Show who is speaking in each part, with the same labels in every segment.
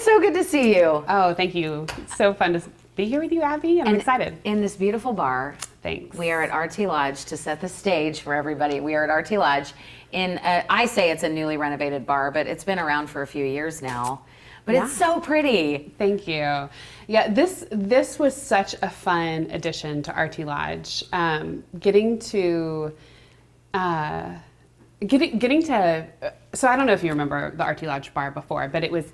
Speaker 1: it's so good to see you.
Speaker 2: Oh, thank you. It's so fun to be here with you, Abby. I'm excited.
Speaker 1: In this beautiful bar.
Speaker 2: Thanks.
Speaker 1: We are at RT Lodge to set the stage for everybody. We are at RT Lodge I say it's a newly renovated bar, but it's been around for a few years now. But it's so pretty.
Speaker 2: Thank you. Yeah, this was such a fun addition to RT Lodge. Getting to so I don't know if you remember the RT Lodge bar before, but it was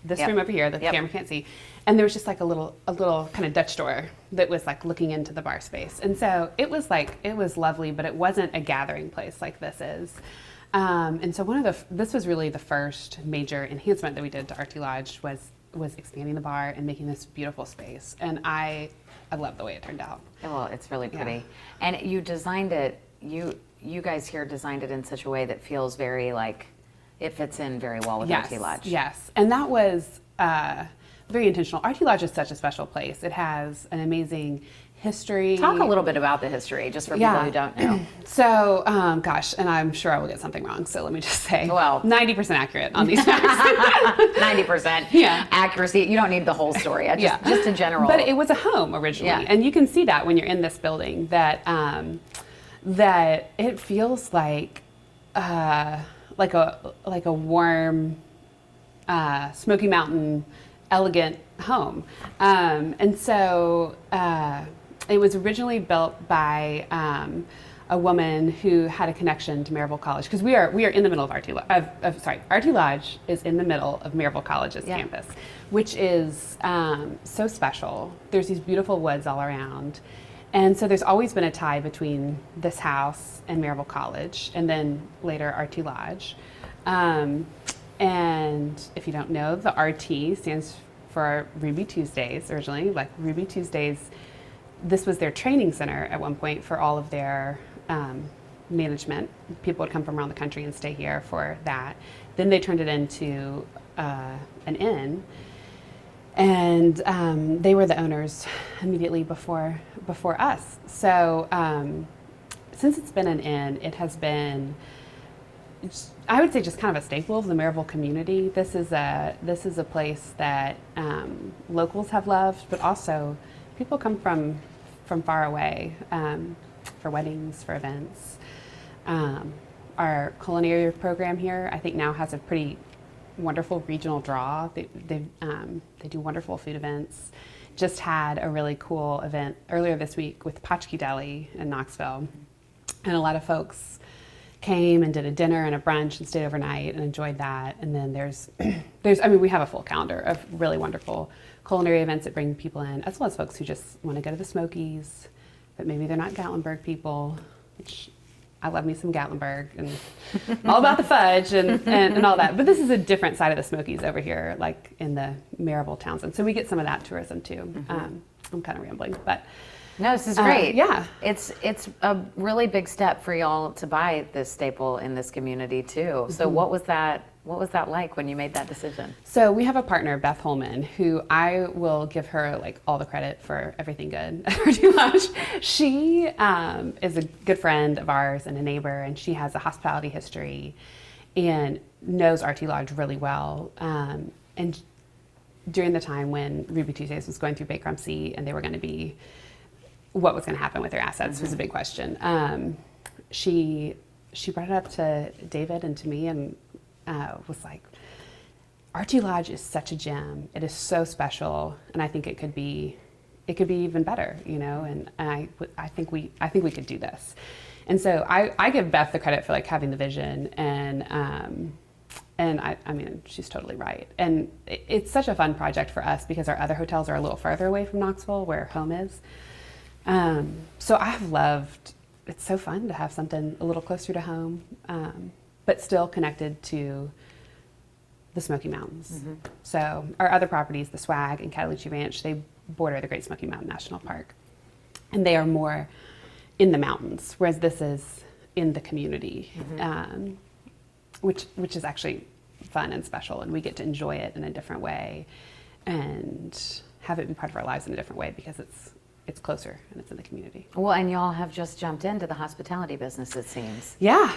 Speaker 2: this room over here that the camera can't see, and there was just like a little kind of Dutch door that was like looking into the bar space, and so it was lovely, but it wasn't a gathering place like this is. And so this was really the first major enhancement that we did to RT Lodge was expanding the bar and making this beautiful space, and I love the way it turned out.
Speaker 1: Well, it's really pretty, and you designed it. You guys here designed it in such a way that feels very like it fits in very well with RT Lodge.
Speaker 2: Yes, and that was very intentional. RT Lodge is such a special place. It has an amazing history.
Speaker 1: Talk a little bit about the history, just for people who don't know.
Speaker 2: So, gosh, and I'm sure I will get something wrong, so let me just say,
Speaker 1: well,
Speaker 2: 90% accurate on these facts.
Speaker 1: 90% accuracy. You don't need the whole story, just a general.
Speaker 2: But it was a home originally, and you can see that when you're in this building, that that it feels like a warm Smoky Mountain elegant home, and so it was originally built by a woman who had a connection to Maryville College, because we are in the middle of RT Lodge is in the middle of Maryville College's campus, which is so special. There's these beautiful woods all around. And so there's always been a tie between this house and Maryville College, and then later RT Lodge. And if you don't know, the RT stands for Ruby Tuesdays originally. Like Ruby Tuesdays, this was their training center at one point for all of their management. People would come from around the country and stay here for that. Then they turned it into an inn. And they were the owners immediately before us. So since it's been an inn, it has been, I would say, just kind of a staple of the Maryville community. This is a place that locals have loved, but also people come from far away for weddings, for events. Our culinary program here, I think, now has a pretty wonderful regional draw. They do wonderful food events. Just had a really cool event earlier this week with Potchkey Deli in Knoxville, and a lot of folks came and did a dinner and a brunch and stayed overnight and enjoyed that. And then we have a full calendar of really wonderful culinary events that bring people in, as well as folks who just want to go to the Smokies, but maybe they're not Gatlinburg people, which I love me some Gatlinburg and all about the fudge and all that. But this is a different side of the Smokies over here, like in the Maryville Townsend. So we get some of that tourism too. I'm kind of rambling, but
Speaker 1: no, this is great.
Speaker 2: Yeah,
Speaker 1: it's a really big step for y'all to buy this staple in this community too. So what was that like when you made that decision?
Speaker 2: So we have a partner, Beth Holman, who I will give her like all the credit for everything good at RT Lodge. She is a good friend of ours and a neighbor, and she has a hospitality history and knows RT Lodge really well. And during the time when Ruby Tuesdays was going through bankruptcy and they were going to be, what was going to happen with their assets was a big question. She brought it up to David and to me, and was like, RT Lodge is such a gem. It is so special, and I think it could be even better, you know. And I think we could do this. And so I give Beth the credit for like having the vision, and I mean, she's totally right. And it's such a fun project for us because our other hotels are a little further away from Knoxville, where home is. So I've loved. It's so fun to have something a little closer to home. But still connected to the Smoky Mountains. So our other properties, the Swag and Cataloochee Ranch, they border the Great Smoky Mountain National Park. And they are more in the mountains, whereas this is in the community, which is actually fun and special, and we get to enjoy it in a different way and have it be part of our lives in a different way because it's closer and it's in the community.
Speaker 1: Well, and y'all have just jumped into the hospitality business, it seems.
Speaker 2: Yeah.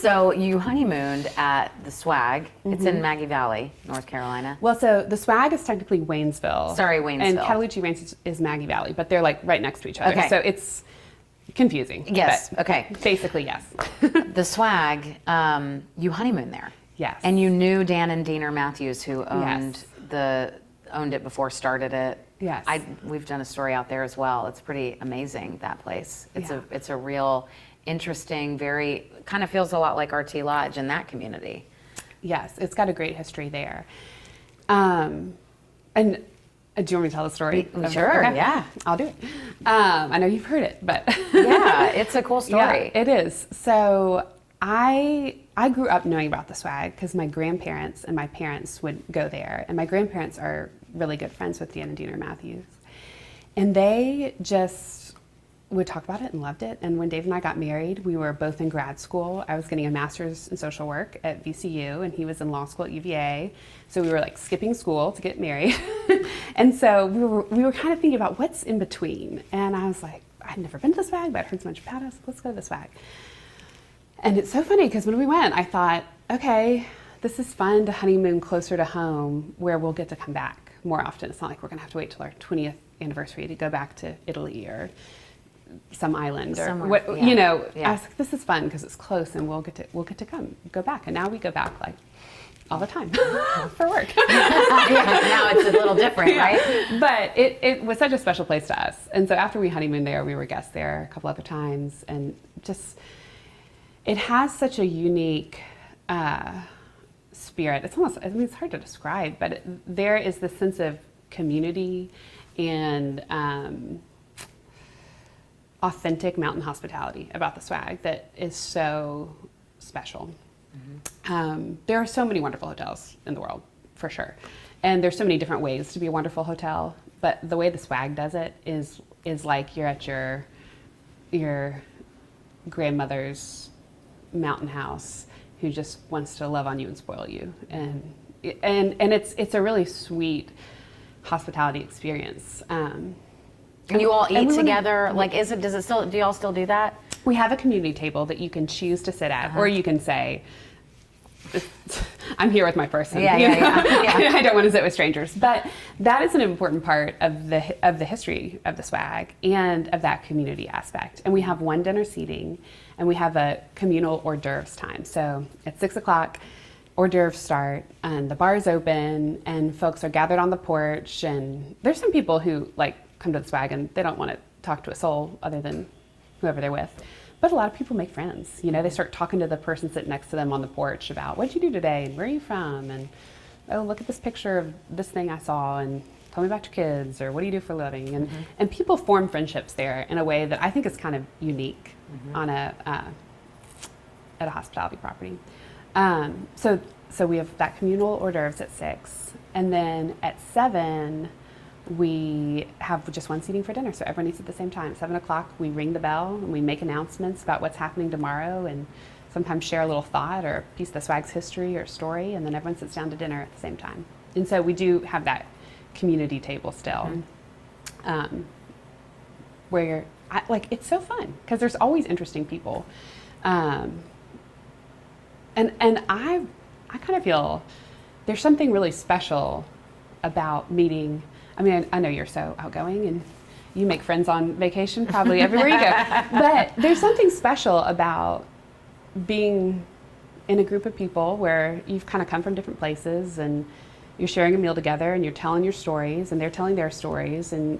Speaker 1: So you honeymooned at the Swag. It's in Maggie Valley, North Carolina.
Speaker 2: Well, so the Swag is technically Waynesville.
Speaker 1: Sorry, Waynesville.
Speaker 2: And Cataloochee Ranch is Maggie Valley, but they're like right next to each other.
Speaker 1: Okay.
Speaker 2: So it's confusing.
Speaker 1: Yes.
Speaker 2: But
Speaker 1: Okay.
Speaker 2: basically, yes.
Speaker 1: The Swag, you honeymooned there.
Speaker 2: Yes.
Speaker 1: And you knew Dan and Diener Matthews, who owned
Speaker 2: Yes.
Speaker 1: owned it before, started it.
Speaker 2: Yes.
Speaker 1: We've done a story out there as well. It's pretty amazing, that place. It's a real interesting, very kind of feels a lot like RT Lodge in that community.
Speaker 2: Yes, it's got a great history there. And do you want me to tell the story?
Speaker 1: Sure,
Speaker 2: Okay.
Speaker 1: yeah.
Speaker 2: I'll do it. I know you've heard it, but
Speaker 1: Yeah, it's a cool story.
Speaker 2: Yeah, it is. So I grew up knowing about the Swag because my grandparents and my parents would go there, and my grandparents are really good friends with Dan and Diener Matthews, and they just would talk about it and loved it. And when Dave and I got married, we were both in grad school. I was getting a master's in social work at VCU, and he was in law school at UVA. So we were like skipping school to get married. And so we were kind of thinking about what's in between. And I was like, I'd never been to the Swag, but I'd heard so much about us. Let's go to the Swag. And it's so funny because when we went, I thought, okay, this is fun to honeymoon closer to home where we'll get to come back more often. It's not like we're going to have to wait till our 20th anniversary to go back to Italy or some island or
Speaker 1: Somewhere,
Speaker 2: what,
Speaker 1: yeah.
Speaker 2: you know.
Speaker 1: Yeah.
Speaker 2: I was like, this is fun because it's close and we'll get to go back. And now we go back like all the time for work.
Speaker 1: Yeah, now it's a little different, right?
Speaker 2: But it was such a special place to us. And so after we honeymooned there, we were guests there a couple other times, and just it has such a unique spirit. It's almost, I mean, it's hard to describe, but there is this sense of community and authentic mountain hospitality about the Swag that is so special. There are so many wonderful hotels in the world, for sure. And there's so many different ways to be a wonderful hotel, but the way the Swag does it is like you're at your grandmother's mountain house who just wants to love on you and spoil you. And it's a really sweet hospitality experience.
Speaker 1: And you all eat
Speaker 2: we
Speaker 1: together. Do y'all still do that?
Speaker 2: We have a community table that you can choose to sit at, or you can say, I'm here with my person.
Speaker 1: Yeah.
Speaker 2: I don't want to sit with strangers. But that is an important part of the history of the Swag and of that community aspect. And we have one dinner seating, and we have a communal hors d'oeuvres time. So at 6 o'clock, hors d'oeuvres start, and the bar is open, and folks are gathered on the porch. And there's some people who like come to the Swag and they don't want to talk to a soul other than whoever they're with. But a lot of people make friends. You know, they start talking to the person sitting next to them on the porch about, what'd you do today, and where are you from, and oh, look at this picture of this thing I saw, and tell me about your kids, or what do you do for a living? And people form friendships there in a way that I think is kind of unique on at a hospitality property. So we have that communal hors d'oeuvres at 6, and then at 7, we have just one seating for dinner, so everyone eats at the same time. 7 o'clock, we ring the bell and we make announcements about what's happening tomorrow, and sometimes share a little thought or a piece of the Swag's history or story, and then everyone sits down to dinner at the same time. And so we do have that community table still, where it's so fun because there's always interesting people, and I kind of feel there's something really special about meeting. I mean, I know you're so outgoing and you make friends on vacation probably everywhere you go, but there's something special about being in a group of people where you've kind of come from different places and you're sharing a meal together and you're telling your stories and they're telling their stories, and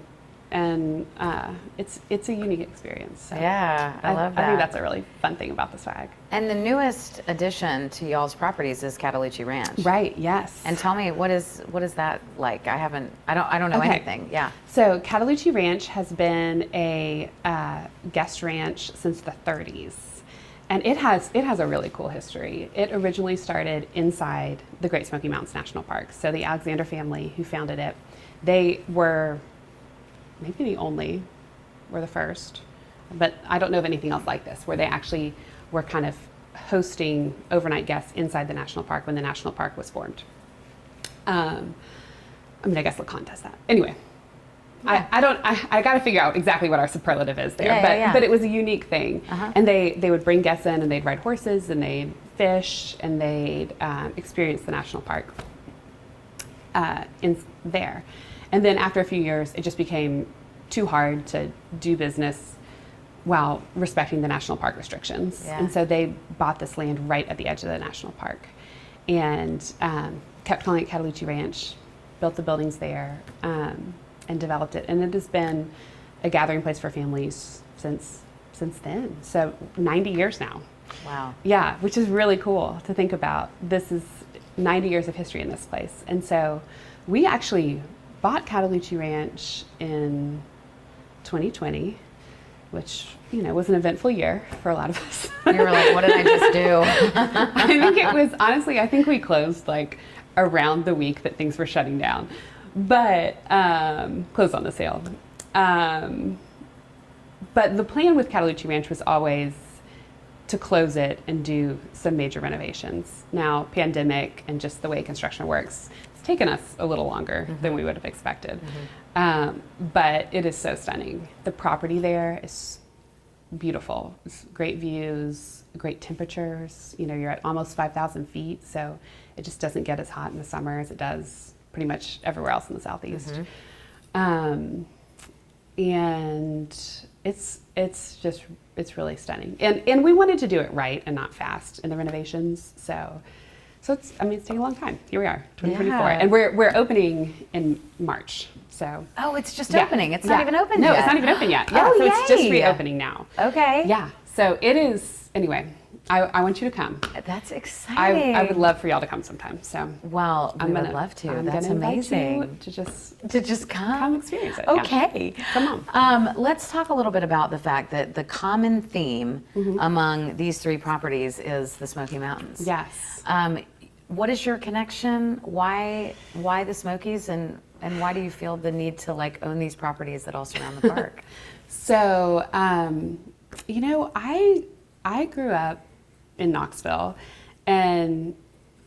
Speaker 2: it's a unique experience. So
Speaker 1: Yeah, I love that.
Speaker 2: I think that's a really fun thing about the Swag.
Speaker 1: And the newest addition to y'all's properties is Cataloochee Ranch.
Speaker 2: Right. Yes.
Speaker 1: And tell me, what is that like? I don't know
Speaker 2: Okay.
Speaker 1: anything. Yeah.
Speaker 2: So Cataloochee Ranch has been a guest ranch since the 30s. And it has a really cool history. It originally started inside the Great Smoky Mountains National Park. So the Alexander family who founded it, they were maybe the only, were the first, but I don't know of anything else like this, where they actually were kind of hosting overnight guests inside the national park when the national park was formed. I mean, I guess they'll contest that. Anyway, I got to figure out exactly what our superlative is there, but it was a unique thing. And they would bring guests in and they'd ride horses and they'd fish and they'd experience the national park in there. And then after a few years, it just became too hard to do business while respecting the national park restrictions. And so they bought this land right at the edge of the national park and kept calling it Cataloochee Ranch, built the buildings there, and developed it. And it has been a gathering place for families since then. So 90 years now.
Speaker 1: Wow.
Speaker 2: Yeah, which is really cool to think about. This is 90 years of history in this place. And so we actually bought Cataloochee Ranch in 2020, which, was an eventful year for a lot of us.
Speaker 1: You were like, what did I just do?
Speaker 2: I think it was, honestly, I think we closed like around the week that things were shutting down, but closed on the sale. But the plan with Cataloochee Ranch was always to close it and do some major renovations. Now, pandemic and just the way construction works, it's taken us a little longer than we would have expected. But it is so stunning. The property there is beautiful. It's great views, great temperatures. You're at almost 5,000 feet, so it just doesn't get as hot in the summer as it does pretty much everywhere else in the Southeast. And it's really stunning. And we wanted to do it right and not fast in the renovations. So it's taking a long time. Here we are, 2024, and we're opening in March. So
Speaker 1: it's just opening. It's not even open yet.
Speaker 2: No, it's not even open yet. Yeah, so it's just reopening now.
Speaker 1: Okay.
Speaker 2: Yeah. So it is. Anyway, I want you to come.
Speaker 1: That's exciting.
Speaker 2: I would love for y'all to come sometime. So
Speaker 1: well, we would love to. That's amazing.
Speaker 2: To
Speaker 1: just come
Speaker 2: experience it.
Speaker 1: Okay.
Speaker 2: Yeah. Come on.
Speaker 1: Let's talk a little bit about the fact that the common theme among these three properties is the Smoky Mountains.
Speaker 2: Yes.
Speaker 1: What is your connection? Why the Smokies, and why do you feel the need to own these properties that all surround the park?
Speaker 2: So, I grew up in Knoxville, and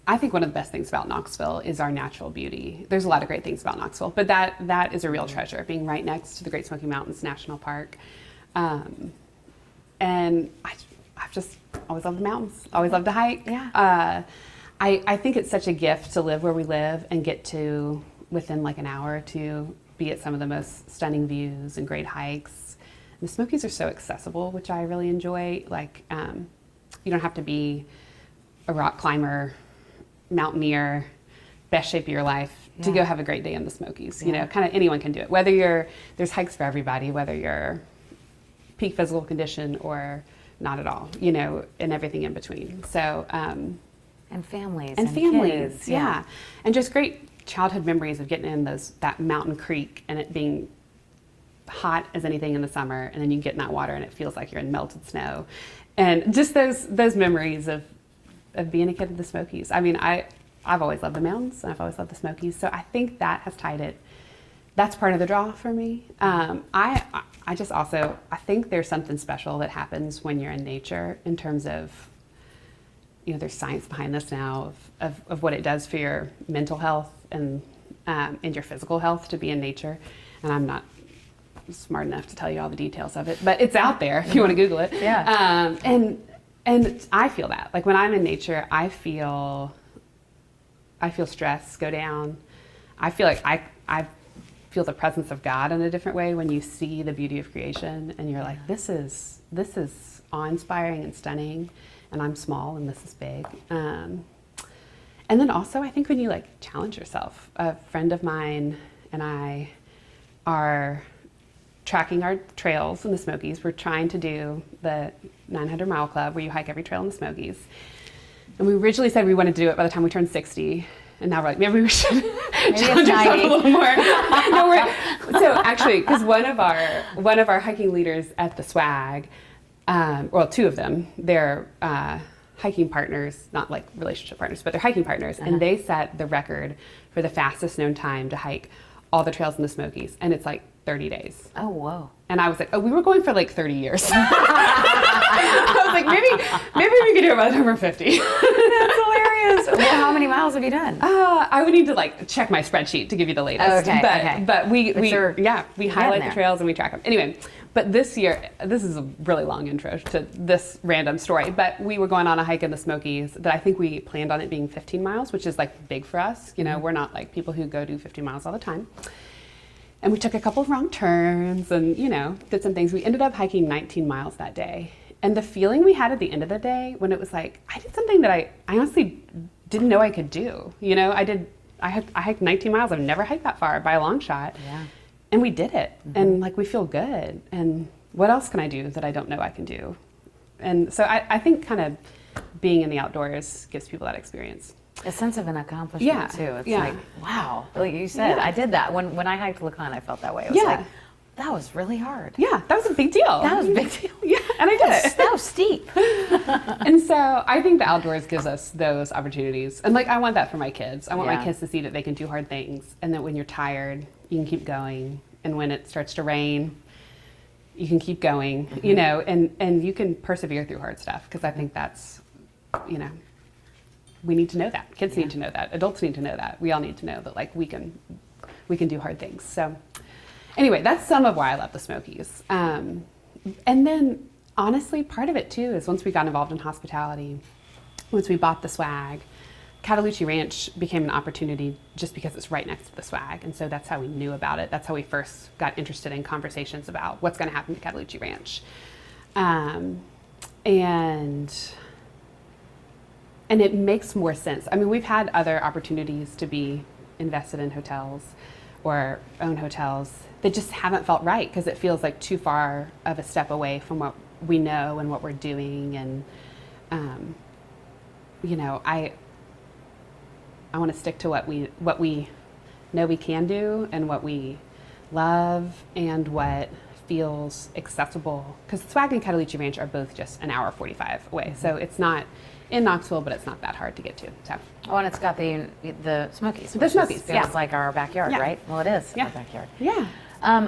Speaker 2: I think one of the best things about Knoxville is our natural beauty. There's a lot of great things about Knoxville, but that is a real treasure, being right next to the Great Smoky Mountains National Park. And I've just always loved the mountains, always loved to hike.
Speaker 1: Yeah.
Speaker 2: I think it's such a gift to live where we live and get to, within like an hour or two, be at some of the most stunning views and great hikes. And the Smokies are so accessible, which I really enjoy. You don't have to be a rock climber, mountaineer, best shape of your life to go have a great day in the Smokies. Kind of anyone can do it. There's hikes for everybody, whether you're peak physical condition or not at all, and everything in between. So,
Speaker 1: and families.
Speaker 2: And families,
Speaker 1: kids.
Speaker 2: yeah. And just great childhood memories of getting in that mountain creek and it being hot as anything in the summer, and then you get in that water and it feels like you're in melted snow. And just those memories of being a kid in the Smokies. I've always loved the mountains, and I've always loved the Smokies, so I think that has tied it. That's part of the draw for me. I think there's something special that happens when you're in nature in terms of, there's science behind this now of what it does for your mental health and your physical health to be in nature. And I'm not smart enough to tell you all the details of it, but it's out there if you want to Google it.
Speaker 1: Yeah.
Speaker 2: And I feel that. Like when I'm in nature, I feel stress go down. I feel like I feel the presence of God in a different way when you see the beauty of creation and you're like, this is awe-inspiring and stunning, and I'm small and this is big. And then also I think when you challenge yourself. A friend of mine and I are tracking our trails in the Smokies. We're trying to do the 900 Mile Club where you hike every trail in the Smokies. And we originally said we wanted to do it by the time we turned 60. And now we're like, maybe we should challenge ourselves a little more. So actually, because one of our hiking leaders at the SWAG, two of them, they're hiking partners, not like relationship partners, but they're hiking partners. And they set the record for the fastest known time to hike all the trails in the Smokies. And it's 30 days.
Speaker 1: Oh, whoa.
Speaker 2: And I was like, we were going for 30 years. I was like, maybe we could do it by the time we're 50.
Speaker 1: That's hilarious. hilarious. Well, how many miles have you done?
Speaker 2: I would need to like check my spreadsheet to give you the latest.
Speaker 1: Okay,
Speaker 2: but we
Speaker 1: you're
Speaker 2: highlight
Speaker 1: there.
Speaker 2: the trails and we track them. Anyway, but this year, this is a really long intro to this random story, but we were going on a hike in the Smokies that I think we planned on it being 15 miles, which is like big for us. You know, we're not like people who go do 50 miles all the time. And we took a couple of wrong turns and, you know, did some things. We ended up hiking 19 miles that day. And the feeling we had at the end of the day when it was like, I did something that I honestly didn't know I could do. You know, I hiked 19 miles. I've never hiked that far by a long shot.
Speaker 1: Yeah.
Speaker 2: And we did it. And like, we feel good. And what else can I do that I don't know I can do? And so I think kind of being in the outdoors gives people that experience.
Speaker 1: A sense of an accomplishment too. It's like, wow, like you said, I did that. When I hiked Lacan, I felt that way. It was like, that was really hard.
Speaker 2: Yeah, that was a big deal.
Speaker 1: That was a big deal.
Speaker 2: Yeah, and I did it.
Speaker 1: That was steep.
Speaker 2: And so I think the outdoors gives us those opportunities. And like, I want that for my kids. I want my kids to see that they can do hard things and that when you're tired, you can keep going. And when it starts to rain, you can keep going, you know, and you can persevere through hard stuff. Because I think that's, you know, we need to know that. Kids need to know that. Adults need to know that. We all need to know that like we can do hard things. So anyway, that's some of why I love the Smokies. And then honestly, part of it too is once we got involved in hospitality, once we bought the swag, Cataloochee Ranch became an opportunity just because it's right next to the swag. And so that's how we knew about it. That's how we first got interested in conversations about what's going to happen to Cataloochee Ranch. And it makes more sense. I mean, we've had other opportunities to be invested in hotels or own hotels that just haven't felt right because it feels like too far of a step away from what we know and what we're doing. And, you know, I want to stick to what we know we can do and what we love and what feels accessible. Because Swag and Cataloochee Ranch are both just an hour 45 away. So it's not in Knoxville, but it's not that hard to get to. So.
Speaker 1: Oh, and it's got the Smokies.
Speaker 2: The Smokies,
Speaker 1: feels like our backyard, right? Well, it is our backyard.
Speaker 2: Yeah.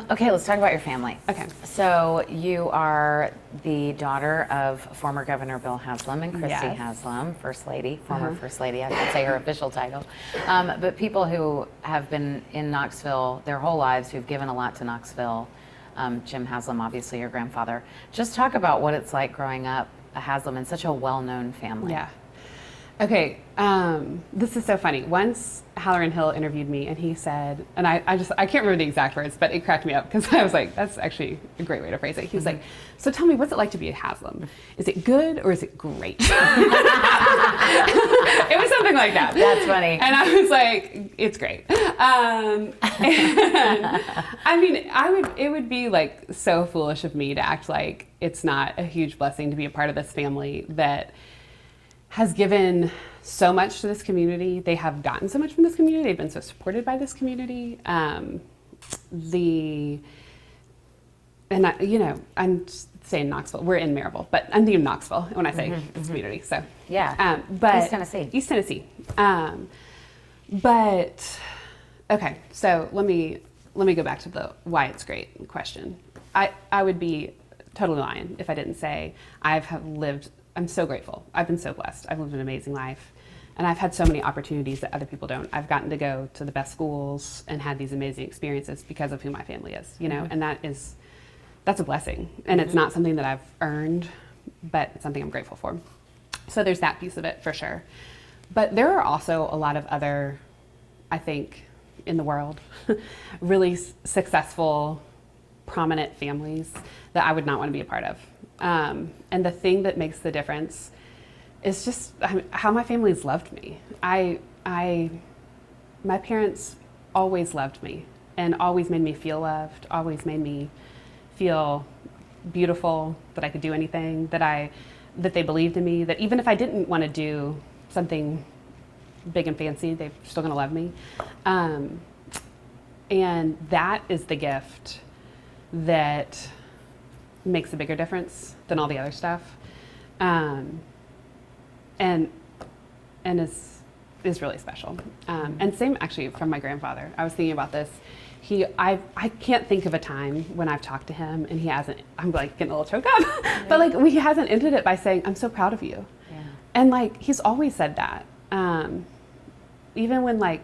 Speaker 1: Okay, let's talk about your family.
Speaker 2: Okay.
Speaker 1: So you are the daughter of former Governor Bill Haslam and Christy Haslam, First Lady, former First Lady, I should say her official title. But people who have been in Knoxville their whole lives, who've given a lot to Knoxville, Jim Haslam, obviously your grandfather. Just talk about what it's like growing up a Haslam in such a well-known family.
Speaker 2: Yeah. Okay, this is so funny. Once Halloran Hill interviewed me and he said, and I can't remember the exact words, but it cracked me up because I was like, that's actually a great way to phrase it. He was like, so tell me, what's it like to be a Haslam? Is it good or is it great? It was something like that.
Speaker 1: That's funny.
Speaker 2: And I was like, it's great. And, I mean, it would be like so foolish of me to act like it's not a huge blessing to be a part of this family that has given so much to this community. They have gotten so much from this community. They've been so supported by this community. I'm saying Knoxville. We're in Maryville, but I'm thinking Knoxville when I say this community. So
Speaker 1: yeah,
Speaker 2: but
Speaker 1: East Tennessee.
Speaker 2: East Tennessee. But okay, so let me go back to the why it's great question. I would be totally lying if I didn't say I'm so grateful. I've been so blessed. I've lived an amazing life. And I've had so many opportunities that other people don't. I've gotten to go to the best schools and had these amazing experiences because of who my family is, you know, and that's a blessing. And it's not something that I've earned, but it's something I'm grateful for. So there's that piece of it for sure. But there are also a lot of other, I think, in the world, really successful, prominent families that I would not want to be a part of. And the thing that makes the difference is just how my family's loved me. My parents always loved me and always made me feel loved, always made me feel beautiful, that I could do anything, that they believed in me, that even if I didn't want to do something big and fancy, they're still going to love me. And that is the gift that makes a bigger difference than all the other stuff, and is really special. And same actually from my grandfather. I was thinking about this. I can't think of a time when I've talked to him and he hasn't. I'm like getting a little choked up, but like he hasn't ended it by saying, "I'm so proud of you," and like he's always said that. even when like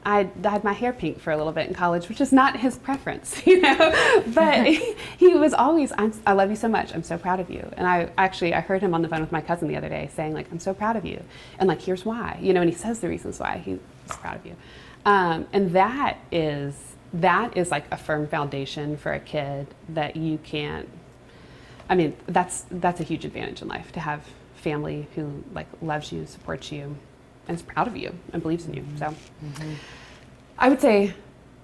Speaker 2: I dyed my hair pink for a little bit in college, which is not his preference, you know, but he was always, I love you so much. I'm so proud of you. And I heard him on the phone with my cousin the other day saying like, I'm so proud of you. And like, here's why, you know, and he says the reasons why he's proud of you. And that is like a firm foundation for a kid that you can't, I mean, that's a huge advantage in life, to have family who like loves you, supports you, and is proud of you and believes in you. So I would say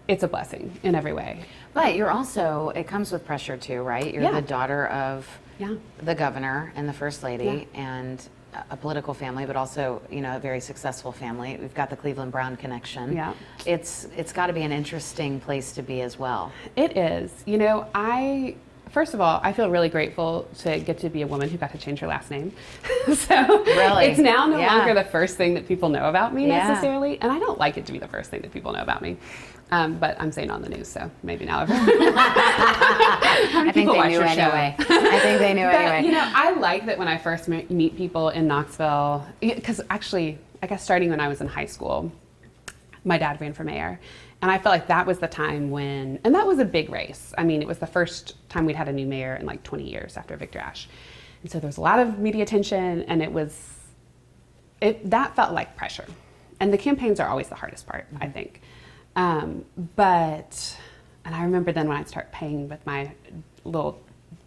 Speaker 2: it's a blessing in every way.
Speaker 1: But you're also, it comes with pressure too, right? You're the daughter of the governor and the first lady and a political family, but also, you know, a very successful family. We've got the Cleveland Brown connection. Yeah. It's got to be an interesting place to be as well.
Speaker 2: It is. You know, first of all, I feel really grateful to get to be a woman who got to change her last name. So really? It's now no longer the first thing that people know about me necessarily, and I don't like it to be the first thing that people know about me. But I'm saying on the news, so maybe now everyone.
Speaker 1: I think they knew anyway. I think they knew anyway.
Speaker 2: You know, I like that when I first meet people in Knoxville, because actually, I guess starting when I was in high school, my dad ran for mayor. And I felt like that was the time when, and that was a big race. I mean, it was the first time we'd had a new mayor in like 20 years after Victor Ashe. And so there was a lot of media attention, and that felt like pressure. And the campaigns are always the hardest part, I think. And I remember then when I'd start paying with my little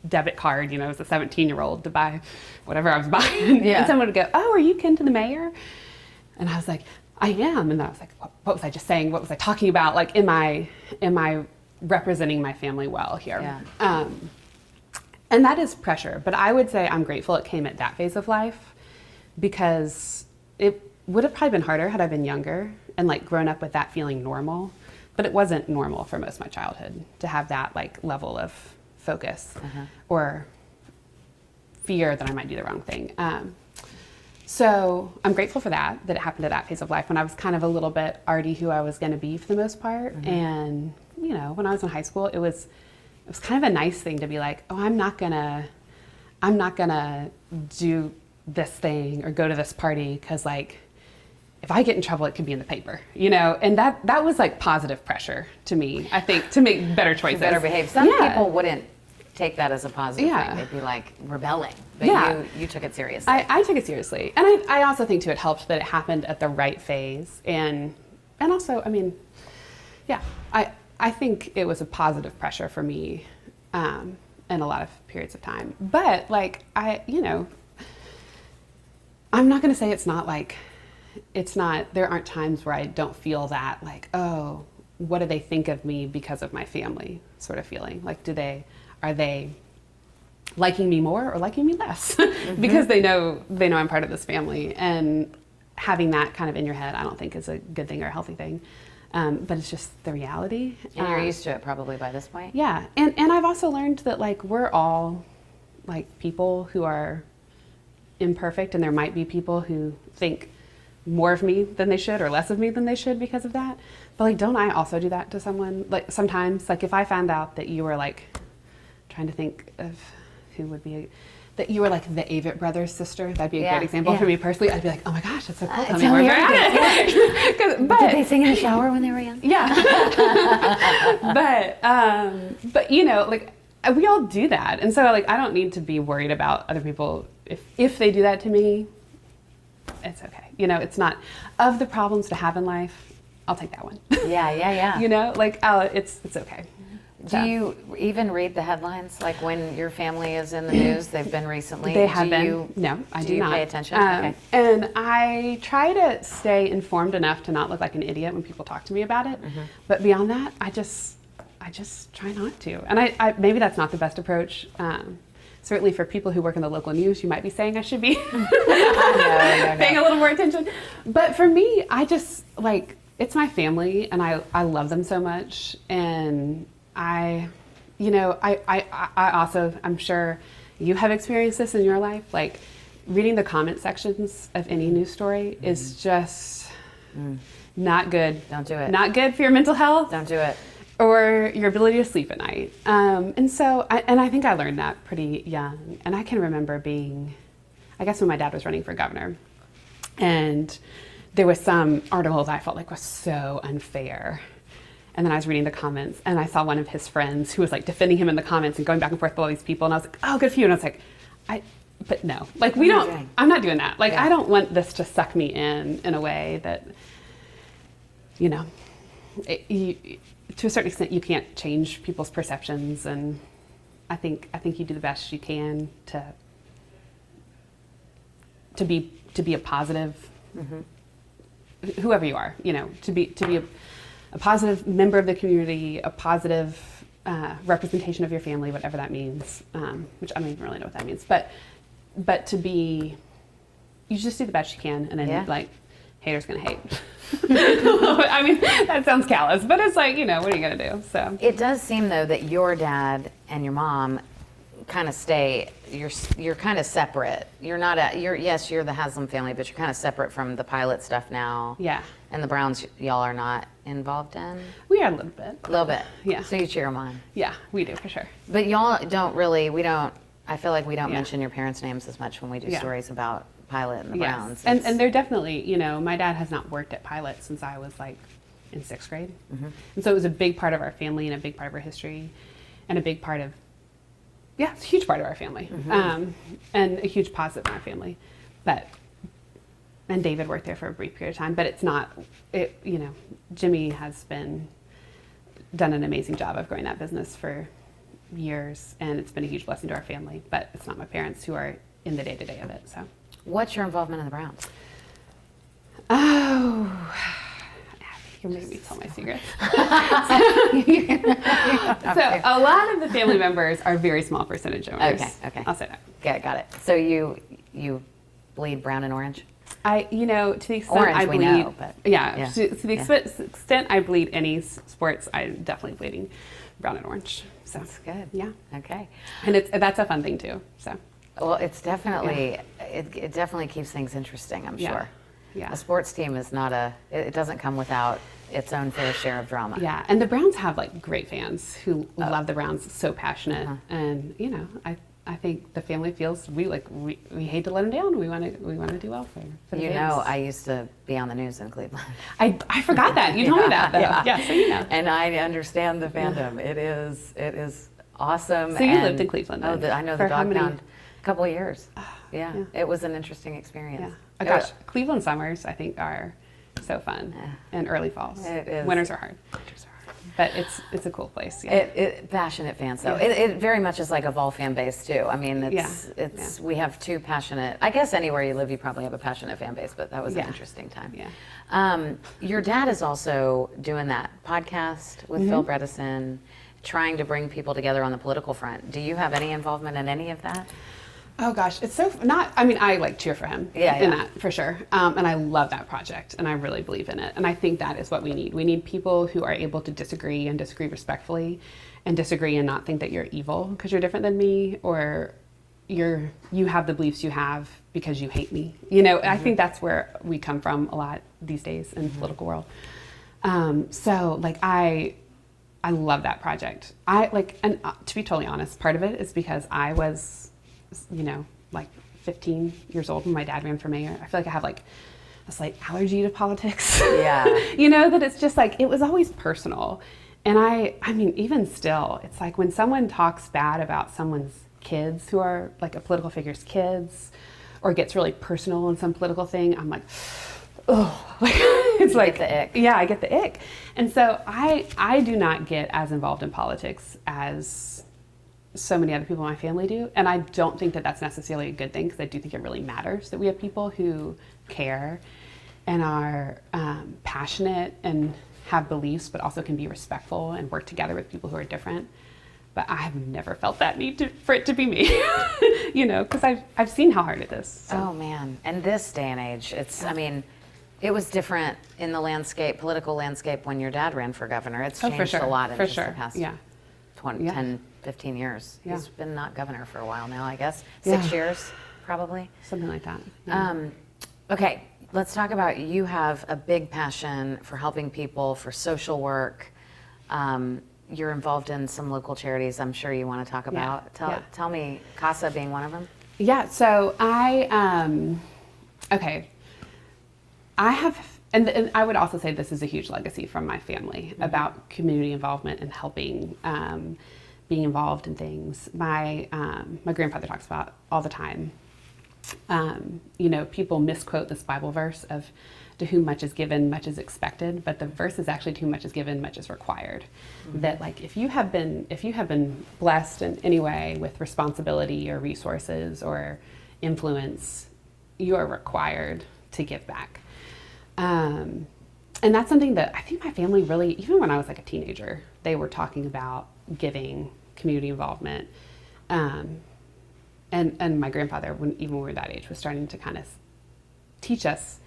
Speaker 2: debit card, you know, as a 17-year-old to buy whatever I was buying. And someone would go, "Oh, are you kin to the mayor?" And I was like, "I am." And I was like, what was I just saying? What was I talking about? Like, am I representing my family well here? Yeah. And that is pressure. But I would say I'm grateful it came at that phase of life, because it would have probably been harder had I been younger and like grown up with that feeling normal. But it wasn't normal for most of my childhood to have that like level of focus or fear that I might do the wrong thing. So I'm grateful for that it happened at that phase of life when I was kind of a little bit already who I was going to be for the most part. And, you know, when I was in high school, it was kind of a nice thing to be like, oh, I'm not gonna do this thing or go to this party because like, if I get in trouble, it could be in the paper, you know? And that was like positive pressure to me, I think, to make better choices.
Speaker 1: To better behave. Some people wouldn't take that as a positive thing. They'd be like rebelling. But you took it seriously. I took it seriously. And I also think too it helped that it happened at the right phase. And also, I mean, I think it was a positive pressure for me in a lot of periods of time. But like, you know, I'm not gonna say there aren't times where I don't feel that like, oh, what do they think of me because of my family sort of feeling. Like, are they liking me more or liking me less? Because they know I'm part of this family, and having that kind of in your head, I don't think is a good thing or a healthy thing. But it's just the reality. And you're used to it probably by this point.
Speaker 2: Yeah, and I've also learned that like we're all like people who are imperfect, and there might be people who think more of me than they should or less of me than they should because of that. But like, don't I also do that to someone? Like sometimes, like if I found out that you were like, trying to think of who would be, that you were like the Avett brothers' sister, that'd be a great example for me personally. I'd be like, oh my gosh, that's so cool. Tell me more about it. But
Speaker 1: did they sing in the shower when they were young?
Speaker 2: Yeah. But you know, like we all do that. And so like, I don't need to be worried about other people. If they do that to me, it's okay. You know, it's not, of the problems to have in life, I'll take that one. Yeah. You know, like, it's okay.
Speaker 1: Do you even read the headlines? Like when your family is in the news, they've been recently.
Speaker 2: They have been. No, I do not.
Speaker 1: Do you pay attention? Okay.
Speaker 2: And I try to stay informed enough to not look like an idiot when people talk to me about it. But beyond that, I just try not to. And I maybe that's not the best approach. Certainly for people who work in the local news, you might be saying I should be paying a little more attention. But for me, I just like, it's my family, and I love them so much. And I also, I'm sure you have experienced this in your life, like reading the comment sections of any news story is just not good.
Speaker 1: Don't do it.
Speaker 2: Not good for your mental health.
Speaker 1: Don't do it.
Speaker 2: Or your ability to sleep at night. And so, I think I learned that pretty young. And I can remember being, I guess when my dad was running for governor, And there was some article that I felt like was so unfair. And then I was reading the comments, and I saw one of his friends who was like defending him in the comments and going back and forth with all these people. And I was like, oh, good for you. And I was like, but no, like I'm not doing that. Like, I don't want this to suck me in a way that, you know, to a certain extent, you can't change people's perceptions. And I think you do the best you can to be a positive, whoever you are, you know, to be a positive member of the community, a positive representation of your family, whatever that means, which I don't even really know what that means, but you just do the best you can, and then like, haters gonna hate. I mean, that sounds callous, but it's like, you know, what are you gonna do? So
Speaker 1: it does seem though that your dad and your mom kind of you're kind of separate. You're not you're the Haslam family, but you're kind of separate from the pilot stuff now.
Speaker 2: Yeah.
Speaker 1: And the Browns, y'all are not involved in?
Speaker 2: We are a little bit.
Speaker 1: A little bit.
Speaker 2: Yeah.
Speaker 1: So you cheer them on.
Speaker 2: Yeah, we do for sure.
Speaker 1: But y'all don't really, I feel like we don't mention your parents' names as much when we do stories about Pilot and the Browns.
Speaker 2: And they're definitely, you know, my dad has not worked at Pilot since I was like in 6th grade. And so it was a big part of our family and a big part of our history and a big part of, it's a huge part of our family, and a huge positive in our family. And David worked there for a brief period of time, but it's not, you know, Jimmy has done an amazing job of growing that business for years, and it's been a huge blessing to our family, but it's not my parents who are in the day-to-day of it, so.
Speaker 1: What's your involvement in the Browns?
Speaker 2: Oh, you're making me tell my secrets. So a lot of the family members are very small percentage owners.
Speaker 1: Okay.
Speaker 2: I'll say that.
Speaker 1: Okay, got it. So you bleed brown and orange?
Speaker 2: You know, to the extent
Speaker 1: orange,
Speaker 2: I bleed,
Speaker 1: we know, but
Speaker 2: to the extent I bleed any sports, I'm definitely bleeding brown and orange. So
Speaker 1: that's good.
Speaker 2: Yeah.
Speaker 1: Okay.
Speaker 2: And that's a fun thing too. So.
Speaker 1: Well, it's definitely it definitely keeps things interesting, I'm sure.
Speaker 2: Yeah.
Speaker 1: A sports team is not it doesn't come without its own fair share of drama.
Speaker 2: Yeah, and the Browns have like great fans who love the Browns, so passionate, and you know, I think the family feels we hate to let them down. We want to do well for the fans.
Speaker 1: Know, I used to be on the news in Cleveland.
Speaker 2: I forgot that. You told me that though. Yeah, so you know.
Speaker 1: And I understand the fandom. It is awesome.
Speaker 2: So you lived in Cleveland.
Speaker 1: I know the dog pound. A couple of years. Yeah, it was an interesting experience.
Speaker 2: Yeah. Oh gosh, Cleveland summers I think are so fun, and early falls.
Speaker 1: It is.
Speaker 2: Winters are hard. But it's a cool place. Yeah.
Speaker 1: Passionate fans though. It very much is like a Vol fan base too. I mean, we have two passionate. I guess anywhere you live, you probably have a passionate fan base. But that was an interesting time.
Speaker 2: Yeah.
Speaker 1: Your dad is also doing that podcast with Phil Bredesen, trying to bring people together on the political front. Do you have any involvement in any of that?
Speaker 2: Oh gosh, it's so not. I mean, I like cheer for him in that for sure, and I love that project, and I really believe in it. And I think that is what we need. We need people who are able to disagree and disagree respectfully, and disagree and not think that you're evil because you're different than me, or you have the beliefs you have because you hate me. You know, I think that's where we come from a lot these days in the political world. So like I love that project. And to be totally honest, part of it is because I was, you know, like 15 years old when my dad ran for mayor. I feel like I have like a slight allergy to politics.
Speaker 1: Yeah.
Speaker 2: You know, that it's just like, it was always personal. And I mean, even still, it's like when someone talks bad about someone's kids who are like a political figure's kids, or gets really personal in some political thing, I'm like, oh, like it's like
Speaker 1: the ick.
Speaker 2: Yeah, I get the ick. And so I do not get as involved in politics as so many other people in my family do, and I don't think that that's necessarily a good thing, because I do think it really matters that we have people who care and are passionate and have beliefs, but also can be respectful and work together with people who are different. But I have never felt that need for it to be me, you know, because I've seen how hard it is. So.
Speaker 1: Oh man, and this day and age, I mean, it was different in the political landscape when your dad ran for governor. It's changed a lot in just the past 10, 15 years.
Speaker 2: Yeah.
Speaker 1: He's been not governor for a while now, I guess. 6 years, probably.
Speaker 2: Something like that. Yeah.
Speaker 1: Okay, let's talk about, you have a big passion for helping people, for social work. You're involved in some local charities I'm sure you want to talk about. Tell me, CASA being one of them?
Speaker 2: Yeah, so okay. I have, and I would also say this is a huge legacy from my family about community involvement and helping, being involved in things. My grandfather talks about all the time. People misquote this Bible verse of to whom much is given, much is expected, but the verse is actually to whom much is given, much is required. That like if you have been blessed in any way with responsibility or resources or influence, you are required to give back. And that's something that I think my family really, even when I was like a teenager, they were talking about giving, community involvement. And my grandfather, even when we were that age, was starting to kind of teach us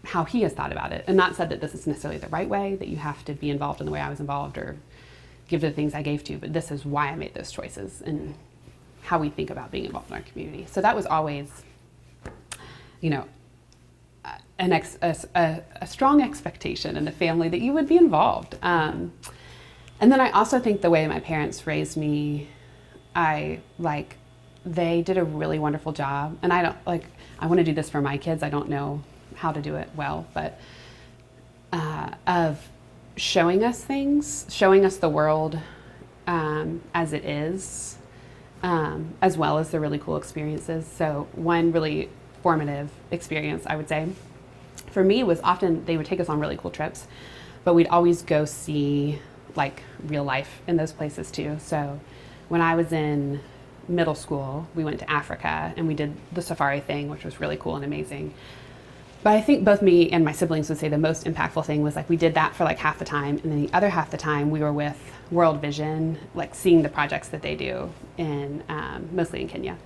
Speaker 2: how he has thought about it. And not said that this is necessarily the right way, that you have to be involved in the way I was involved or give to the things I gave to, but this is why I made those choices and how we think about being involved in our community. So that was always, a strong expectation in the family that you would be involved. And then I also think the way my parents raised me, they did a really wonderful job. And I want to do this for my kids. I don't know how to do it well, but of showing us things, showing us the world as it is, as well as the really cool experiences. So one really formative experience, I would say, for me was often they would take us on really cool trips, but we'd always go see like real life in those places too. So when I was in middle school, we went to Africa and we did the safari thing, which was really cool and amazing. But I think both me and my siblings would say the most impactful thing was like we did that for like half the time, and then the other half the time we were with World Vision, like seeing the projects that they do in mostly in Kenya,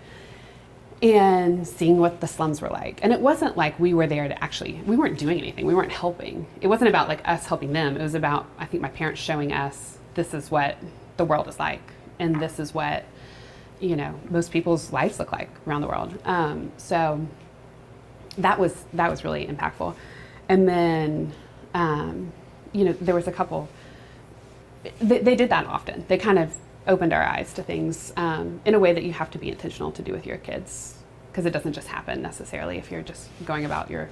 Speaker 2: and seeing what the slums were like. And it wasn't like we were there to we weren't doing anything, we weren't helping. It wasn't about like us helping them. It was about, I think, my parents showing us this is what the world is like, and this is what most people's lives look like around the world. So that was really impactful. And then, there was a couple, they did that often. They kind of opened our eyes to things in a way that you have to be intentional to do with your kids, because it doesn't just happen necessarily if you're just going about your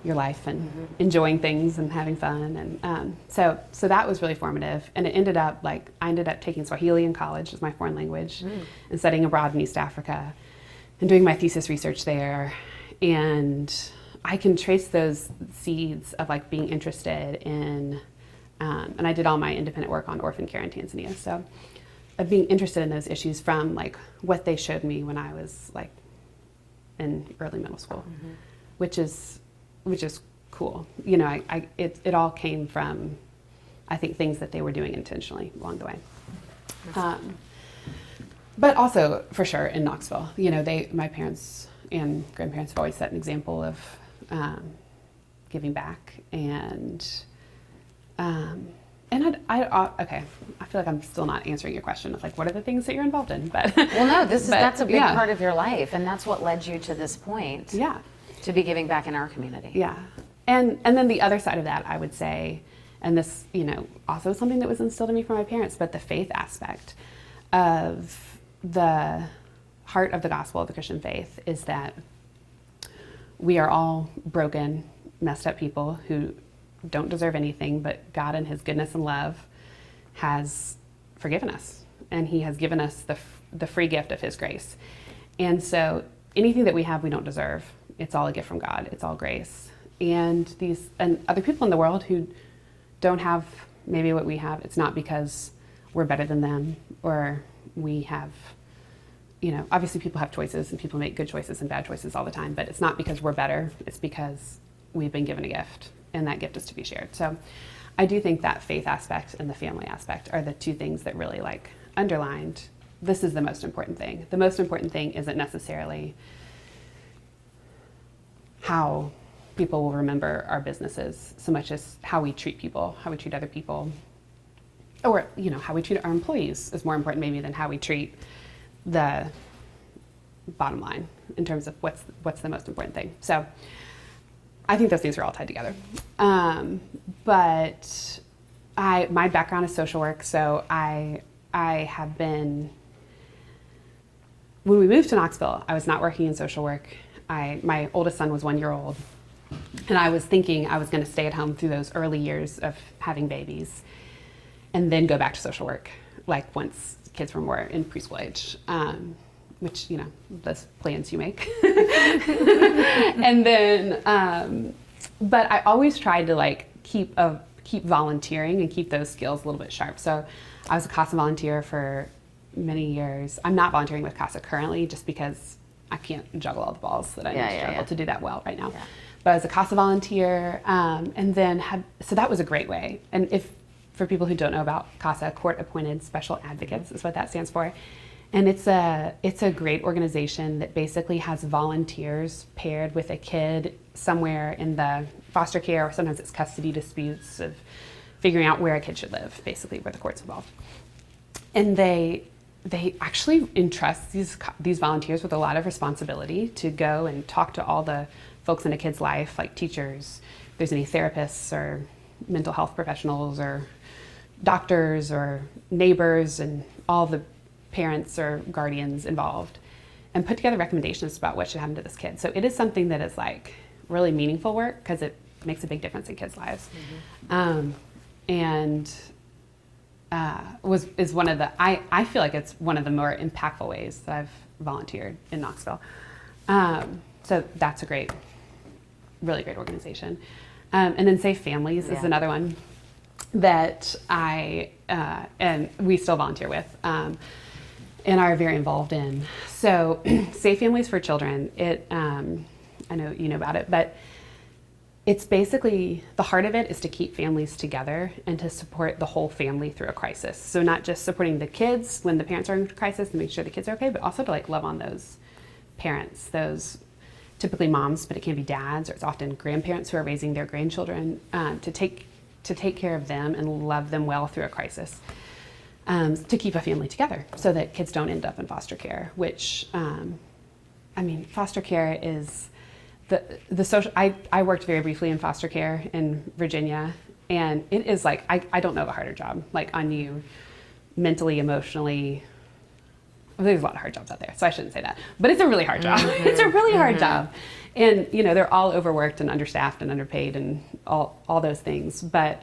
Speaker 2: life and enjoying things and having fun. And so that was really formative. And it ended up I ended up taking Swahili in college as my foreign language and studying abroad in East Africa and doing my thesis research there. And I can trace those seeds of like being interested in, and I did all my independent work on orphan care in Tanzania. So of being interested in those issues from like what they showed me when I was like in early middle school, which is cool. It all came from, I think, things that they were doing intentionally along the way. But also for sure in Knoxville, my parents and grandparents have always set an example of giving back and I feel like I'm still not answering your question of like what are the things that you're involved in, but
Speaker 1: well, no, that's a big part of your life, and that's what led you to this point.
Speaker 2: Yeah,
Speaker 1: to be giving back in our community.
Speaker 2: Yeah, and then the other side of that, I would say, and this also something that was instilled in me from my parents, but the faith aspect of the heart of the gospel of the Christian faith is that we are all broken, messed up people who don't deserve anything, but God in his goodness and love has forgiven us, and he has given us the free gift of his grace. And so anything that we have, we don't deserve. It's all a gift from God. It's all grace. And other people in the world who don't have maybe what we have, it's not because we're better than them or we have, obviously people have choices and people make good choices and bad choices all the time, but it's not because we're better. It's because we've been given a gift, and that gift is to be shared. So I do think that faith aspect and the family aspect are the two things that really underlined this is the most important thing. The most important thing isn't necessarily how people will remember our businesses so much as how we treat people, how we treat other people, or how we treat our employees is more important maybe than how we treat the bottom line in terms of what's the most important thing. So I think those things are all tied together. But my background is social work, so I have been, when we moved to Knoxville, I was not working in social work. My oldest son was 1 year old, And I was thinking I was going to stay at home through those early years of having babies and then go back to social work, like once kids were more in preschool age, which, you know, those plans you make. And then, but I always tried to like keep volunteering and keep those skills a little bit sharp. So I was a CASA volunteer for many years. I'm not volunteering with CASA currently just because I can't juggle all the balls that I need to juggle to do that well right now. Yeah. But I was a CASA volunteer, and then so that was a great way. And for people who don't know about CASA, Court Appointed Special Advocates is what that stands for. And it's a great organization that basically has volunteers paired with a kid somewhere in the foster care, or sometimes it's custody disputes of figuring out where a kid should live, basically where the court's involved. And they actually entrust these volunteers with a lot of responsibility to go and talk to all the folks in a kid's life, like teachers, if there's any therapists or mental health professionals or doctors or neighbors and all the parents or guardians involved, and put together recommendations about what should happen to this kid. So it is something that is like really meaningful work because it makes a big difference in kids' lives. Is one of the, I feel like it's one of the more impactful ways that I've volunteered in Knoxville. So that's a really great organization. And then Safe Families is another one that and we still volunteer with and are very involved in. So Safe Families for Children, I know you know about it, but it's basically, the heart of it is to keep families together and to support the whole family through a crisis. So not just supporting the kids when the parents are in crisis and make sure the kids are okay, but also to like love on those parents, those typically moms, but it can be dads, or it's often grandparents who are raising their grandchildren, to take care of them and love them well through a crisis, to keep a family together so that kids don't end up in foster care, which, foster care is the social, I worked very briefly in foster care in Virginia, and it is like, I don't know of a harder job, like on you mentally, emotionally. Well, there's a lot of hard jobs out there, so I shouldn't say that, but it's a really hard job. It's a really hard job. And, you know, they're all overworked and understaffed and underpaid and all those things. But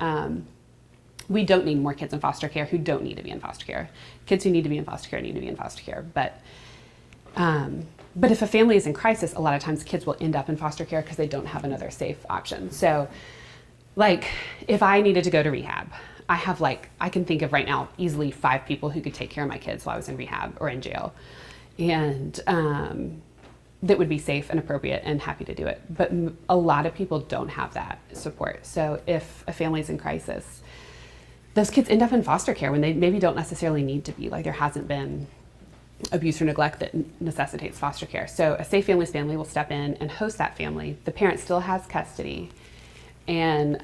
Speaker 2: we don't need more kids in foster care who don't need to be in foster care. Kids who need to be in foster care need to be in foster care. But if a family is in crisis, a lot of times kids will end up in foster care because they don't have another safe option. So, like, if I needed to go to rehab, I can think of right now easily 5 people who could take care of my kids while I was in rehab or in jail. And that would be safe and appropriate and happy to do it. But a lot of people don't have that support. So if a family's in crisis, those kids end up in foster care when they maybe don't necessarily need to be. Like, there hasn't been abuse or neglect that necessitates foster care. So a Safe Families family will step in and host that family. The parent still has custody, and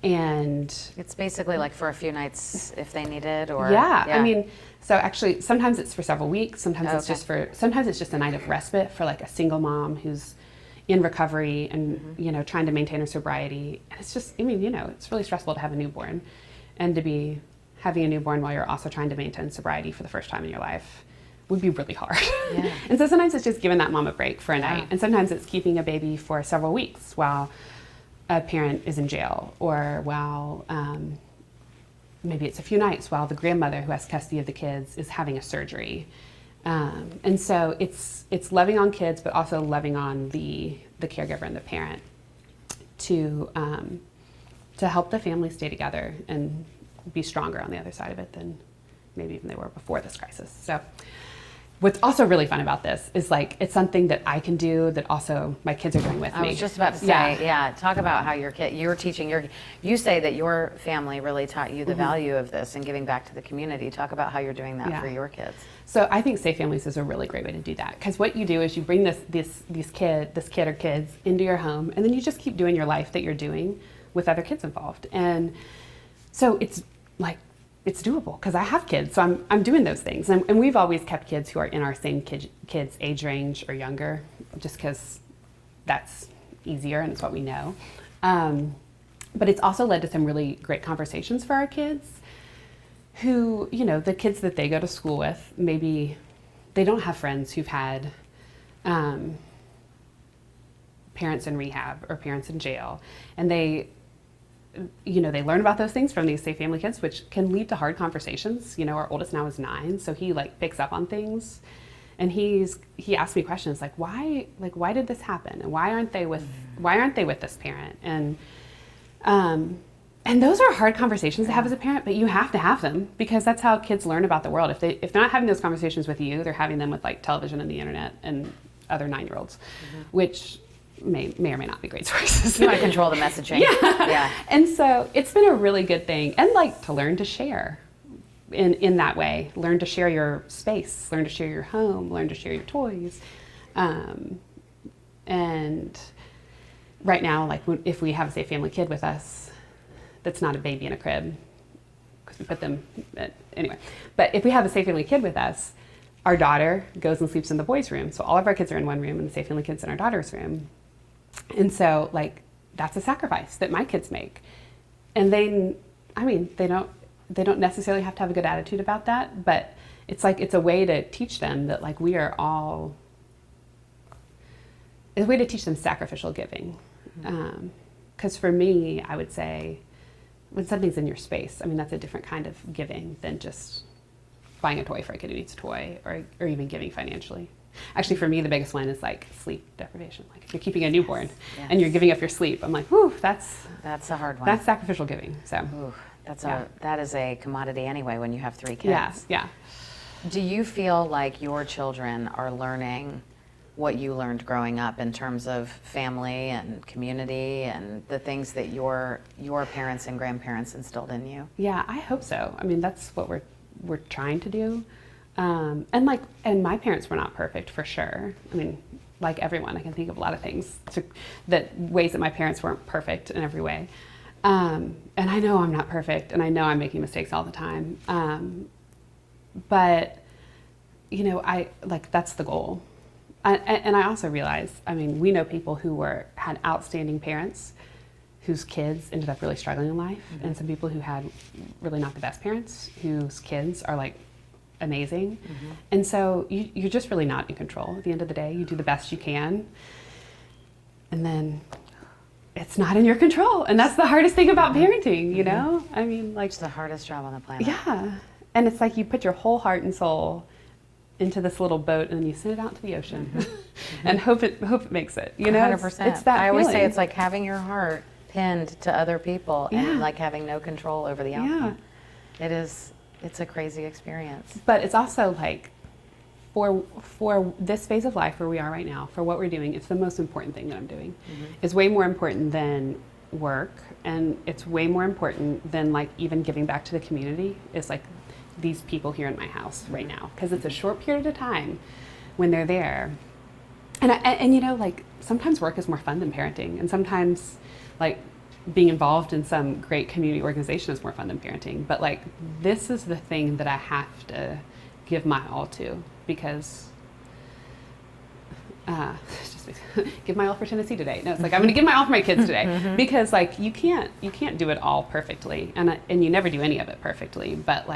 Speaker 2: and
Speaker 1: it's basically like for a few nights if they need it, or
Speaker 2: I mean, so actually sometimes it's for several weeks, sometimes sometimes it's just a night of respite for like a single mom who's in recovery and you know, trying to maintain her sobriety. And it's just, I mean, you know, it's really stressful to have a newborn, and to be having a newborn while you're also trying to maintain sobriety for the first time in your life would be really hard. And so sometimes it's just giving that mom a break for a night, and sometimes it's keeping a baby for several weeks while a parent is in jail, or while maybe it's a few nights while the grandmother who has custody of the kids is having a surgery. And so it's loving on kids, but also loving on the caregiver and the parent to help the family stay together and be stronger on the other side of it than maybe even they were before this crisis. So what's also really fun about this is, like, it's something that I can do that also my kids are doing with me.
Speaker 1: I was just about to say, talk about how you're teaching you say that your family really taught you the value of this and giving back to the community. Talk about how you're doing that for your kids.
Speaker 2: So I think Safe Families is a really great way to do that, because what you do is you bring this kid or kids into your home, and then you just keep doing your life that you're doing with other kids involved. And so it's like, it's doable because I have kids, so I'm doing those things. And we've always kept kids who are in our same kids age range or younger, just because that's easier and it's what we know. But it's also led to some really great conversations for our kids who, you know, the kids that they go to school with, maybe they don't have friends who've had parents in rehab or parents in jail, and they learn about those things from these safe family kids, which can lead to hard conversations. Our oldest now is 9, so he picks up on things, and he asks me questions like, why did this happen, and why aren't they with this parent, and those are hard conversations to have as a parent, but you have to have them because that's how kids learn about the world. If they're not having those conversations with you, they're having them with television and the internet and other 9-year-olds, which may or may not be great sources.
Speaker 1: You want to control the messaging.
Speaker 2: Yeah. And so it's been a really good thing, and to learn to share in that way. Learn to share your space, learn to share your home, learn to share your toys. And right now, if we have a safe family kid with us that's not a baby in a crib, because we put them, anyway. But if we have a safe family kid with us, our daughter goes and sleeps in the boys' room. So all of our kids are in one room, and the safe family kid's in our daughter's room. And so, that's a sacrifice that my kids make. And they don't necessarily have to have a good attitude about that, but it's a way to teach them that it's a way to teach them sacrificial giving. Because for me, I would say, when something's in your space, that's a different kind of giving than just buying a toy for a kid who needs a toy, or even giving financially. Actually, for me, the biggest one is sleep deprivation. If you're keeping a newborn and you're giving up your sleep, I'm whew, that's
Speaker 1: a hard one.
Speaker 2: That's sacrificial giving. So
Speaker 1: ooh, that is a commodity anyway when you have 3 kids.
Speaker 2: Yeah.
Speaker 1: Do you feel like your children are learning what you learned growing up in terms of family and community and the things that your parents and grandparents instilled in you?
Speaker 2: Yeah, I hope so. That's what we're trying to do. And my parents were not perfect, for sure. Like everyone, I can think of a lot of things ways that my parents weren't perfect in every way. And I know I'm not perfect, and I know I'm making mistakes all the time. But that's the goal. And I also realize, we know people who had outstanding parents whose kids ended up really struggling in life, and some people who had really not the best parents whose kids are amazing. And so you're just really not in control at the end of the day. You do the best you can, and then it's not in your control. And that's the hardest thing about parenting,
Speaker 1: It's the hardest job on the planet.
Speaker 2: Yeah. And it's you put your whole heart and soul into this little boat, and then you send it out to the ocean and hope it makes it.
Speaker 1: 100%.
Speaker 2: It's that
Speaker 1: I always say
Speaker 2: feeling.
Speaker 1: it's like having your heart pinned to other people and having no control over the outcome. It's a crazy experience.
Speaker 2: But it's also for this phase of life where we are right now, for what we're doing, it's the most important thing that I'm doing. It's way more important than work, and it's way more important than even giving back to the community. It's these people here in my house right now, because it's a short period of time when they're there. And sometimes work is more fun than parenting, and sometimes being involved in some great community organization is more fun than parenting. But this is the thing that I have to give my all to, because give my all for Tennessee today. No, it's I'm going to give my all for my kids today, because you can't do it all perfectly, and you never do any of it perfectly. But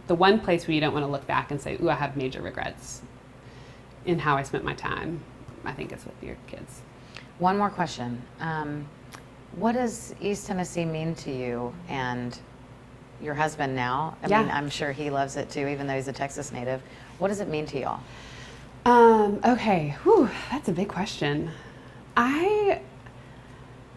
Speaker 2: the one place where you don't want to look back and say, "Ooh, I have major regrets in how I spent my time," I think it's with your kids.
Speaker 1: One more question. What does East Tennessee mean to you and your husband now? I'm sure he loves it too, even though he's a Texas native. What does it mean to y'all?
Speaker 2: Okay. Whew, that's a big question.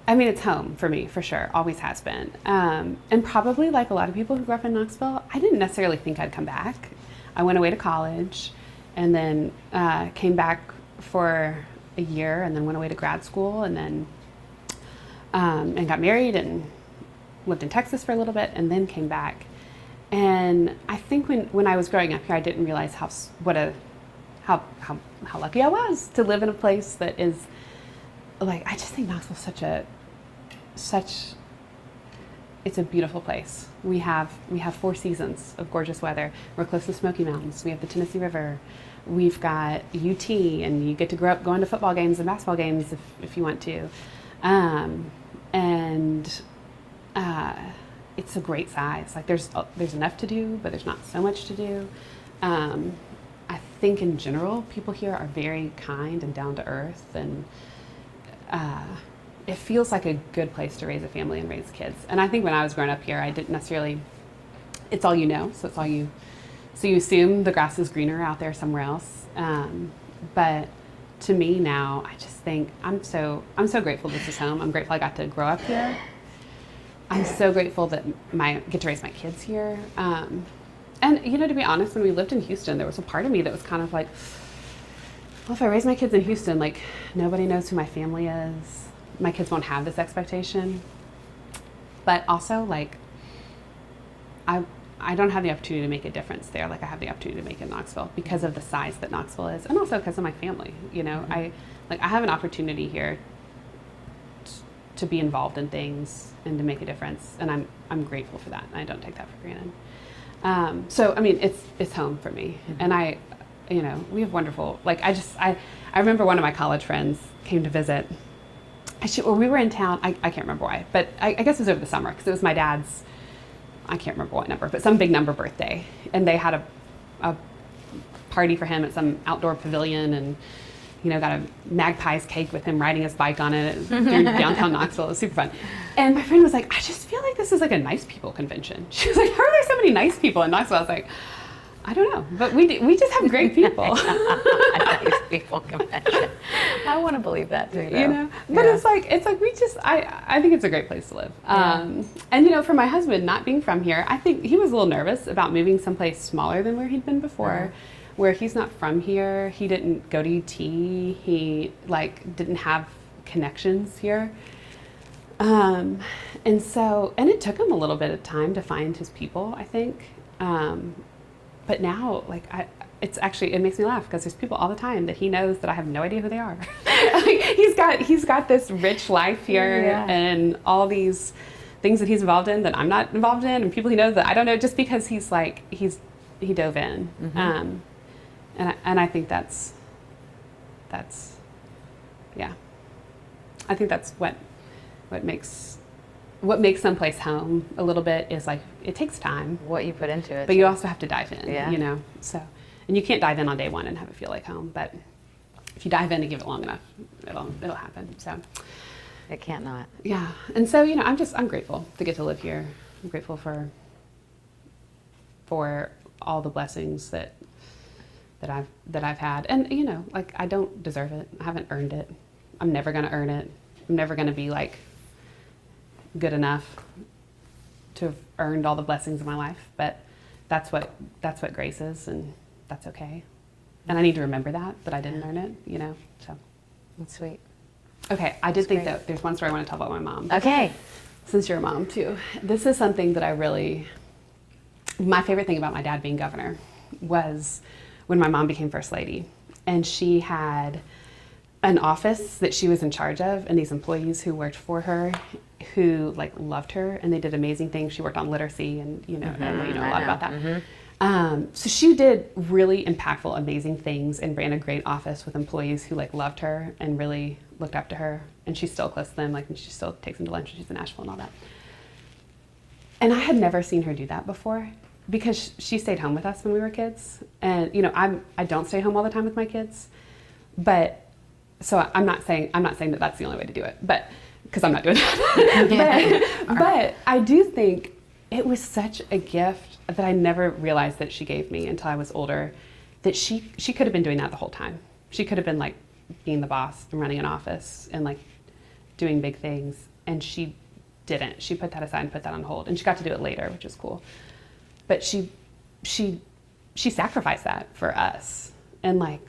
Speaker 2: It's home for me, for sure. Always has been. And probably like a lot of people who grew up in Knoxville, I didn't necessarily think I'd come back. I went away to college and then came back for a year and then went away to grad school and then and got married and lived in Texas for a little bit and then came back. And I think when I was growing up here, I didn't realize how lucky I was to live in a place that is I just think Knoxville's it's a beautiful place. We have 4 seasons of gorgeous weather. We're close to the Smoky Mountains. We have the Tennessee River. We've got UT, and you get to grow up going to football games and basketball games if you want to. It's a great size. There's enough to do, but there's not so much to do. I think in general, people here are very kind and down to earth, and it feels like a good place to raise a family and raise kids. And I think when I was growing up here, I didn't necessarily, it's all you know, so it's all you, so you assume the grass is greener out there somewhere else. But to me now, I just think I'm so grateful this is home. I'm grateful I got to grow up here. I'm so grateful that I get to raise my kids here. And you know, to be honest, when we lived in Houston, there was a part of me that was kind of like, well, if I raise my kids in Houston, like nobody knows who my family is. My kids won't have this expectation. But also, like, I don't have the opportunity to make a difference there like I have the opportunity to make in Knoxville because of the size that Knoxville is, and also because of my family. You know, I have an opportunity here to be involved in things and to make a difference, and I'm grateful for that. And I don't take that for granted. So I mean, it's home for me, and you know, we have wonderful. Like I remember one of my college friends came to visit. We were in town. I can't remember why, but I guess it was over the summer because it was my dad's. I can't remember what number, but some big number birthday, and they had a party for him at some outdoor pavilion, and you know, got a Magpie's cake with him riding his bike on it through downtown Knoxville. It was super fun. And my friend was like, I just feel like this is like a nice people convention. She was like, how are there so many nice people in Knoxville? I was like, I don't know, but we just have great people.
Speaker 1: A nice people convention. I want to believe that too, though.
Speaker 2: You know, but it's like we just I think it's a great place to live. And you know, for my husband not being from here, I think he was a little nervous about moving someplace smaller than where he'd been before, where he's not from here. He didn't go to UT. He like didn't have connections here. And it took him a little bit of time to find his people, I think. But now, like, it makes me laugh because there's people all the time that he knows that I have no idea who they are. Like, he's got this rich life here and all these things that he's involved in that I'm not involved in, and people he knows that I don't know, just because he dove in. And I think that's yeah. I think that's what makes someplace home a little bit is like it takes time.
Speaker 1: What you put into it.
Speaker 2: But you also have to dive in, you know. So, and you can't dive in on day one and have it feel like home. But if you dive in and give it long enough, it'll happen. So,
Speaker 1: it can't not.
Speaker 2: Yeah. And so, you know, I'm grateful to get to live here. I'm grateful for all the blessings that I've had. And you know, like I don't deserve it. I haven't earned it. I'm never going to earn it. I'm never going to be like good enough to have earned all the blessings of my life, but that's what grace is, and that's okay. And I need to remember that I didn't earn it, you know. So
Speaker 1: that's sweet.
Speaker 2: Okay, I did think that there's one story I want to tell about my mom.
Speaker 1: Okay,
Speaker 2: since you're a mom too, this is something that my favorite thing about my dad being governor was when my mom became first lady, and she had an office that she was in charge of, and these employees who worked for her who like loved her, and they did amazing things. She worked on literacy, and you know, I know you know a lot about that. So she did really impactful, amazing things, and ran a great office with employees who like loved her and really looked up to her. And she's still close to them, like, and she still takes them to lunch when she's in Nashville and all that. And I had never seen her do that before because she stayed home with us when we were kids. And you know, I don't stay home all the time with my kids, but so I'm not saying that that's the only way to do it, but because I'm not doing that. but I do think it was such a gift that I never realized that she gave me until I was older, that she could have been doing that the whole time. She could have been like being the boss and running an office and like doing big things, and she didn't. She put that aside and put that on hold, and she got to do it later, which was cool. But she sacrificed that for us, and like,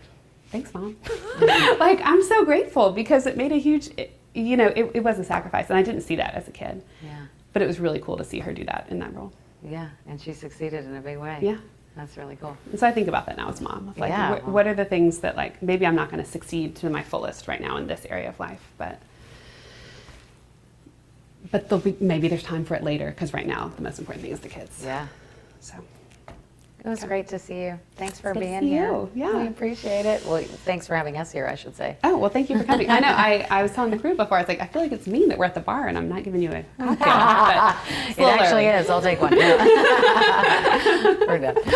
Speaker 2: thanks, Mom. Like, I'm so grateful because it made a huge, you know, it was a sacrifice, and I didn't see that as a kid.
Speaker 1: Yeah.
Speaker 2: But it was really cool to see her do that in that role.
Speaker 1: Yeah, and she succeeded in a big way.
Speaker 2: Yeah.
Speaker 1: That's really cool.
Speaker 2: And so I think about that now as mom. Like,
Speaker 1: yeah,
Speaker 2: what are the things that, like, maybe I'm not going to succeed to my fullest right now in this area of life, but maybe there's time for it later, because right now the most important thing is the kids.
Speaker 1: Yeah.
Speaker 2: So.
Speaker 1: It was great to see you. Thanks for
Speaker 2: Good to
Speaker 1: being
Speaker 2: see
Speaker 1: here.
Speaker 2: you. Yeah.
Speaker 1: We appreciate it. Well, thanks for having us here, I should say.
Speaker 2: Oh, well, thank you for coming. I know, I was telling the crew before, I was like, I feel like it's mean that we're at the bar and I'm not giving you a cocktail. But
Speaker 1: it actually is. I'll take one. We're done.